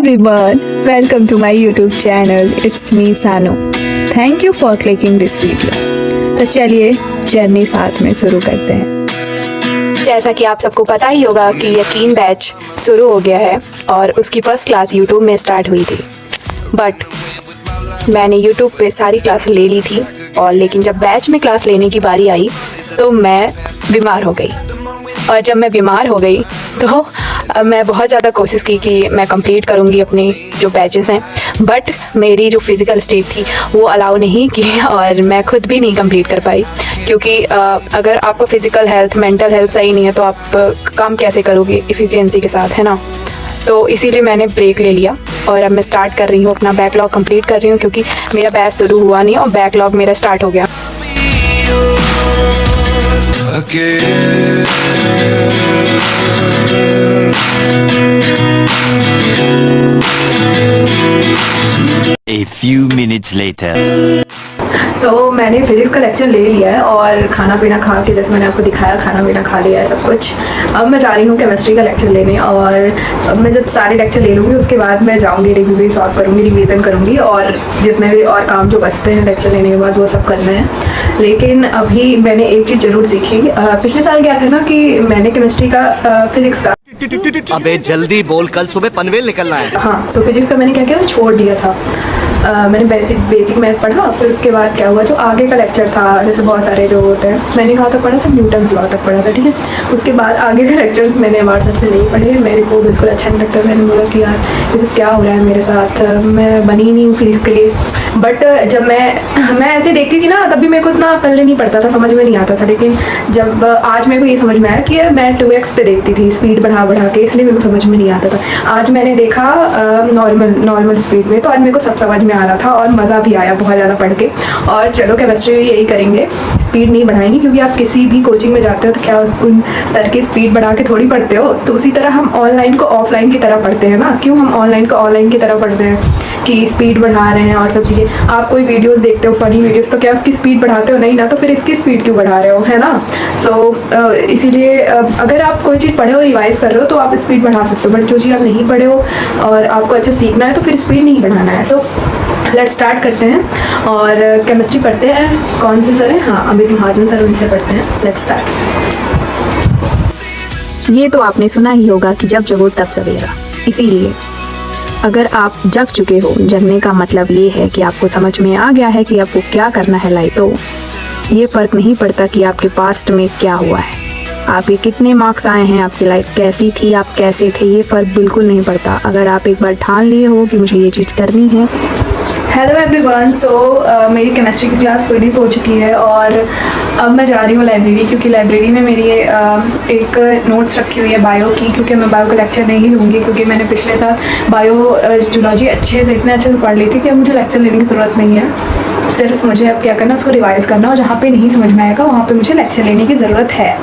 everyone, welcome to my YouTube channel. It's me Sanu. Thank you for clicking this video. तो चलिए journey साथ में शुरू करते हैं। जैसा कि आप सबको पता ही होगा कि यकीन बैच शुरू हो गया है और उसकी फर्स्ट क्लास YouTube में स्टार्ट हुई थी। बट मैंने YouTube पे सारी क्लास ले ली थी और लेकिन जब बैच में क्लास लेने की बारी आई तो मैं बीमार हो गई। और जब मैं बीमार हो गई तो मैं बहुत ज़्यादा कोशिश की कि मैं कंप्लीट करूँगी अपने जो बैचेस हैं, बट मेरी जो फिज़िकल स्टेट थी वो अलाउ नहीं की और मैं खुद भी नहीं कंप्लीट कर पाई। क्योंकि अगर आपका फ़िज़िकल हेल्थ, मेंटल हेल्थ सही नहीं है तो आप काम कैसे करोगे एफिशिएंसी के साथ, है ना। तो इसीलिए मैंने ब्रेक ले लिया और अब मैं स्टार्ट कर रही हूँ, अपना बैकलॉग कंप्लीट कर रही हूँ क्योंकि मेरा बैच शुरू हुआ नहीं और बैकलॉग मेरा स्टार्ट हो गया। A few minutes later. मैंने फिजिक्स का लेक्चर ले लिया है और खाना पीना खा के, जैसे मैंने आपको दिखाया, खाना पीना खा लिया है सब कुछ। अब मैं जा रही हूँ केमिस्ट्री का लेक्चर लेने और अब मैं जब सारे लेक्चर ले लूँगी उसके बाद मैं जाऊँगी, रिव्यू सॉल्व करूँगी, रिवीजन करूँगी और जितने भी और काम जो बचते हैं लेक्चर लेने के बाद वो सब करना है। लेकिन अभी मैंने एक चीज़ ज़रूर सीखी। पिछले साल क्या था ना कि मैंने केमिस्ट्री का फिजिक्स का अबे जल्दी बोल, कल सुबह पनवेल निकलना है। हाँ, तो फिजिक्स का मैंने क्या किया, छोड़ दिया था। मैंने बेसिक मैथ पढ़ा, फिर उसके बाद क्या हुआ, जो आगे का लेक्चर था, जैसे बहुत सारे जो होते हैं, मैंने कहा तक पढ़ा था, न्यूटन्स लॉ तक पढ़ा था, ठीक है। उसके बाद आगे के लेक्चर्स मैंने व्हाट्सएप से नहीं पढ़े, मेरे को बिल्कुल अच्छा नहीं लगता। मैंने बोला कि यार ये सब क्या हो रहा है मेरे साथ, मैं बनी नहीं हूँ फिजिक्स के लिए। बट जब मैं ऐसे देखती थी ना, तभी मेरे को इतना पहले नहीं पड़ता था, समझ में नहीं आता था। लेकिन जब आज मेरे को ये समझ में आया कि मैं 2x पे देखती थी, स्पीड बढ़ा के, इसलिए मेरे को समझ में नहीं आता था। आज मैंने देखा नॉर्मल स्पीड में, तो आज मेरे को सब समझ में आ रहा था और मज़ा भी आया बहुत ज़्यादा पढ़ के। और चलो केमिस्ट्री में यही करेंगे, स्पीड नहीं बढ़ाएंगे, क्योंकि आप किसी भी कोचिंग में जाते हो तो क्या उन सर की स्पीड बढ़ा के थोड़ी पढ़ते हो। तो उसी तरह हम ऑनलाइन को ऑफलाइन की तरह पढ़ते हैं ना। क्यों हम ऑनलाइन को ऑनलाइन की तरह पढ़ते हैं कि स्पीड बढ़ा रहे हैं और सब चीज़ें। आप कोई वीडियोस देखते हो, फनी वीडियोस, तो क्या उसकी स्पीड बढ़ाते हो? नहीं ना, तो फिर इसकी स्पीड क्यों बढ़ा रहे हो, है ना। इसीलिए अगर आप कोई चीज़ पढ़े हो, रिवाइज कर रहे हो, तो आप स्पीड बढ़ा सकते हो। बट जो चीज़ आप नहीं पढ़े हो और आपको अच्छा सीखना है तो फिर स्पीड नहीं बढ़ाना है। लेट्स स्टार्ट करते हैं और केमिस्ट्री पढ़ते हैं। कौन से सर हैं? हाँ, अभी महाजन सर, उनसे पढ़ते हैं। Let's start. ये तो आपने सुना ही होगा कि जब जगो तब सवेरा। इसीलिए अगर आप जग चुके हो, जगने का मतलब ये है कि आपको समझ में आ गया है कि आपको क्या करना है लाइफ। तो ये फ़र्क नहीं पड़ता कि आपके पास्ट में क्या हुआ है, आपके कितने मार्क्स आए हैं, आपकी लाइफ कैसी थी, आप कैसे थे, ये फ़र्क बिल्कुल नहीं पड़ता। अगर आप एक बार ठान लिए हो कि मुझे ये चीज़ करनी है। हेलो एवरीवन, मेरी केमिस्ट्री की क्लास फिनिश हो चुकी है और अब मैं जा रही हूँ लाइब्रेरी, क्योंकि लाइब्रेरी में मेरी एक नोट्स रखी हुई है बायो की। क्योंकि मैं बायो का लेक्चर नहीं लूँगी, क्योंकि मैंने पिछले साल बायो जूलॉजी इतने अच्छे से पढ़ ली थी कि अब मुझे लेक्चर लेने की ज़रूरत नहीं है। सिर्फ मुझे अब क्या करना, उसको रिवाइज़ करना, और जहाँ पे नहीं समझ में आएगा वहाँ पे मुझे लेक्चर लेने की ज़रूरत है,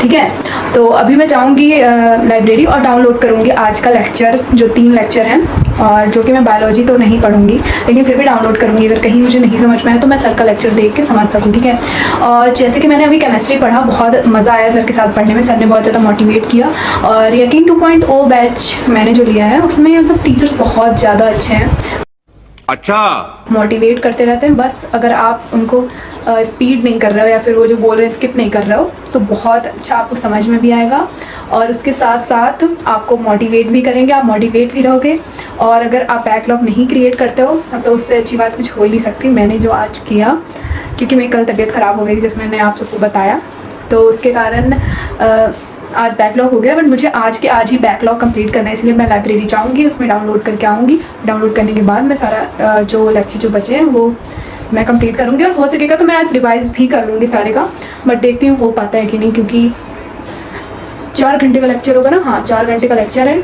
ठीक है। तो अभी मैं जाऊँगी लाइब्रेरी और डाउनलोड करूँगी आज का लेक्चर, जो 3 लेक्चर हैं, और जो कि मैं बायोलॉजी तो नहीं पढ़ूंगी, लेकिन फिर भी डाउनलोड करूँगी। अगर कहीं मुझे नहीं समझ में आया तो मैं सर का लेक्चर देख के समझ सकूँ, ठीक है। और जैसे कि मैंने अभी केमिस्ट्री पढ़ा, बहुत मज़ा आया सर के साथ पढ़ने में। सर ने बहुत ज़्यादा मोटिवेट किया और यकीन 2.0 बैच मैंने जो लिया है उसमें मतलब टीचर्स बहुत ज़्यादा अच्छे हैं, अच्छा मोटिवेट करते रहते हैं। बस अगर आप उनको स्पीड नहीं कर रहे हो या फिर वो जो बोल रहे हैं स्किप नहीं कर रहे हो, तो बहुत अच्छा आपको समझ में भी आएगा और उसके साथ साथ आपको मोटिवेट भी करेंगे, आप मोटिवेट भी रहोगे। और अगर आप बैकलॉग नहीं क्रिएट करते हो तो उससे अच्छी बात कुछ हो ही नहीं सकती। मैंने जो आज किया, क्योंकि मेरी कल तबीयत ख़राब हो गई थी, जैसे मैंने आप सबको बताया, तो उसके कारण आज बैकलॉग हो गया। बट मुझे आज ही बैकलॉग कंप्लीट करना है, इसलिए मैं लाइब्रेरी जाऊँगी, उसमें डाउनलोड करके आऊँगी। डाउनलोड करने के बाद मैं सारा जो लेक्चर जो बचे हैं वो मैं कंप्लीट करूँगी और हो सकेगा तो मैं आज रिवाइज़ भी कर लूँगी सारे का। बट देखती हूँ हो पाता है कि नहीं, क्योंकि 4 घंटे का लेक्चर होगा ना। हाँ, 4 घंटे का लेक्चर है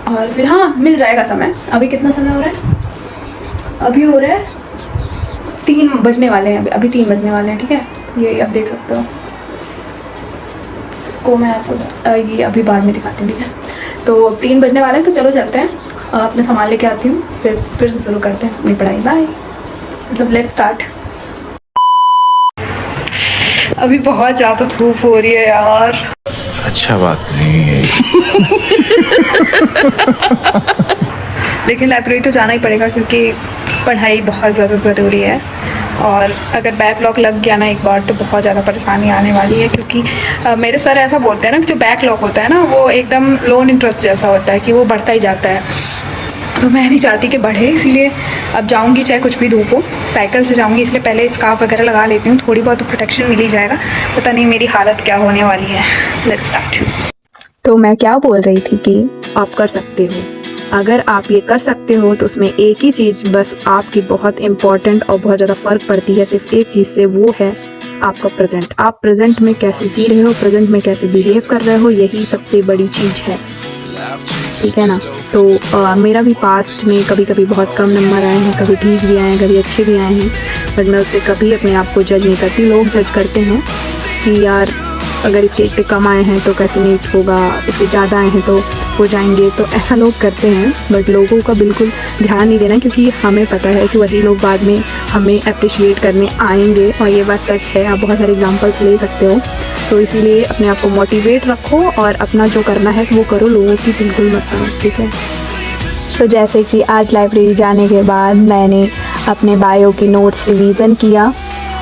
और फिर हाँ मिल जाएगा समय। अभी कितना समय हो रहा है? अभी हो रहा है 3 बजने वाले हैं, अभी 3 बजने वाले हैं, ठीक है। ये आप देख सकते हो को मैं आपको ये अभी बाद में दिखाती हूँ, ठीक है। तो 3 बजने वाले हैं, तो चलो चलते हैं, अपने सामान लेके आती हूँ, फिर से शुरू करते हैं अपनी पढ़ाई। बाय, मतलब लेट्स स्टार्ट। अभी बहुत ज़्यादा धूप हो रही है यार। अच्छा बात नहीं है। लेकिन लाइब्रेरी तो जाना ही पड़ेगा क्योंकि पढ़ाई बहुत ज़्यादा ज़रूरी है। और अगर बैकलॉग लग गया ना एक बार तो बहुत ज़्यादा परेशानी आने वाली है, क्योंकि मेरे सर ऐसा बोलते हैं ना कि जो बैकलॉग होता है ना वो एकदम लोन इंटरेस्ट जैसा होता है कि वो बढ़ता ही जाता है। तो मैं नहीं चाहती कि बढ़े, इसीलिए अब जाऊंगी चाहे कुछ भी धूप हो, साइकिल से जाऊंगी, इसलिए पहले स्कार्फ वगैरह लगा लेती हूँ, थोड़ी बहुत तो प्रोटेक्शन मिल ही जाएगा। पता नहीं मेरी हालत क्या होने वाली है। Let's start. तो मैं क्या बोल रही थी कि आप कर सकते हो। अगर आप ये कर सकते हो तो उसमें एक ही चीज़ बस आपकी बहुत इम्पॉर्टेंट और बहुत ज़्यादा फ़र्क पड़ती है, सिर्फ एक चीज़ से, वो है आपका प्रेजेंट। आप प्रेजेंट में कैसे जी रहे हो, प्रेजेंट में कैसे बिहेव कर रहे हो, यही सबसे बड़ी चीज़ है, ठीक है ना। तो मेरा भी पास्ट में कभी कभी बहुत कम नंबर आए हैं, कभी ठीक भी आए हैं, कभी अच्छे भी आए हैं, बट मैं उससे कभी अपने आप को जज नहीं करती। लोग जज करते हैं कि यार अगर इसके इतने कम आए हैं तो कैसे नहीं होगा, इसके ज़्यादा आए हैं तो हो जाएंगे, तो ऐसा लोग करते हैं। बट लोगों का बिल्कुल ध्यान नहीं देना, क्योंकि हमें पता है कि वही लोग बाद में हमें अप्रिशिएट करने आएंगे, और ये बात सच है। आप बहुत सारे एग्जांपल्स ले सकते हो। तो इसीलिए अपने आप को मोटिवेट रखो और अपना जो करना है वो करो, लोगों की बिल्कुल मत करो, ठीक है। तो जैसे कि आज लाइब्रेरी जाने के बाद मैंने अपने बायो की नोट्स रिवीज़न किया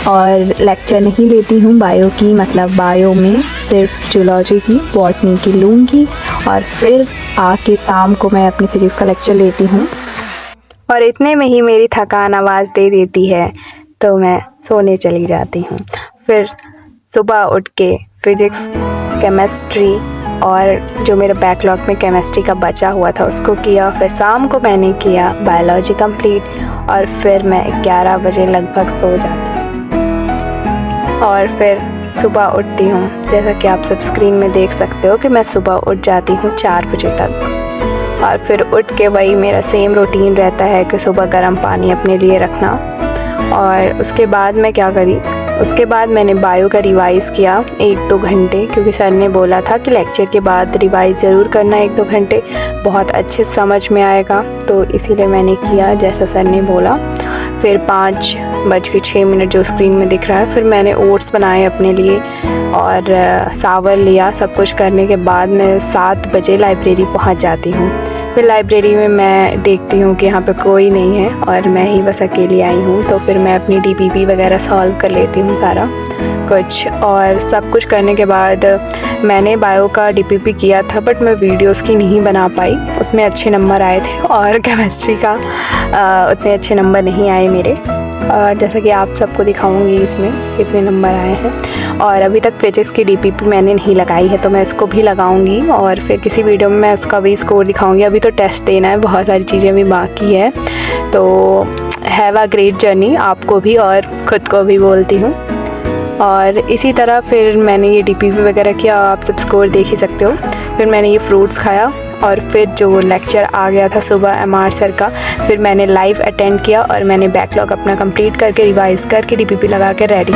और लेक्चर नहीं लेती हूँ बायो की, मतलब बायो में सिर्फ जूलॉजी की, बॉटनी की लूँगी, और फिर आके शाम को मैं अपनी फ़िज़िक्स का लेक्चर लेती हूँ। और इतने में ही मेरी थकान आवाज़ दे देती है तो मैं सोने चली जाती हूँ। फिर सुबह उठ के फ़िज़िक्स, केमिस्ट्री और जो मेरा बैकलॉग में केमिस्ट्री का बचा हुआ था उसको किया। फिर शाम को मैंने किया बायोलॉजी कंप्लीट, और फिर मैं 11 बजे लगभग सो जाती हूँ। और फिर सुबह उठती हूँ, जैसा कि आप सब स्क्रीन में देख सकते हो कि मैं सुबह उठ जाती हूँ 4 बजे तक। और फिर उठ के वही मेरा सेम रूटीन रहता है कि सुबह गर्म पानी अपने लिए रखना। और उसके बाद मैं क्या करी, उसके बाद मैंने बायो का रिवाइज़ किया 1-2 घंटे, क्योंकि सर ने बोला था कि लेक्चर के बाद रिवाइज़ ज़रूर करना 1-2 घंटे, बहुत अच्छे समझ में आएगा। तो इसीलिए मैंने किया जैसा सर ने बोला। फिर 5:06 जो स्क्रीन में दिख रहा है, फिर मैंने ओट्स बनाए अपने लिए और सावर लिया। सब कुछ करने के बाद मैं 7 बजे लाइब्रेरी पहुंच जाती हूँ। फिर लाइब्रेरी में मैं देखती हूँ कि यहाँ पे कोई नहीं है और मैं ही बस अकेली आई हूँ। तो फिर मैं अपनी DPP वगैरह सॉल्व कर लेती हूँ सारा कुछ। और सब कुछ करने के बाद मैंने बायो का DPP किया था, बट मैं वीडियोस की नहीं बना पाई, उसमें अच्छे नंबर आए थे। और केमिस्ट्री का उतने अच्छे नंबर नहीं आए मेरे, और जैसा कि आप सबको दिखाऊंगी इसमें कितने नंबर आए हैं। और अभी तक फिजिक्स की DPP मैंने नहीं लगाई है, तो मैं इसको भी लगाऊंगी और फिर किसी वीडियो में मैं उसका भी स्कोर दिखाऊंगी। अभी तो टेस्ट देना है, बहुत सारी चीज़ें भी बाकी है। तो हैव अ ग्रेट जर्नी, आपको भी और ख़ुद को भी बोलती हूँ। और इसी तरह फिर मैंने ये DPP वगैरह किया, आप सब स्कोर देख ही सकते हो। फिर मैंने ये फ्रूट्स खाया और फिर जो लेक्चर आ गया था सुबह MR सर का, फिर मैंने लाइव अटेंड किया और मैंने बैकलॉग अपना कंप्लीट करके रिवाइज़ करके DPP लगा के रेडी।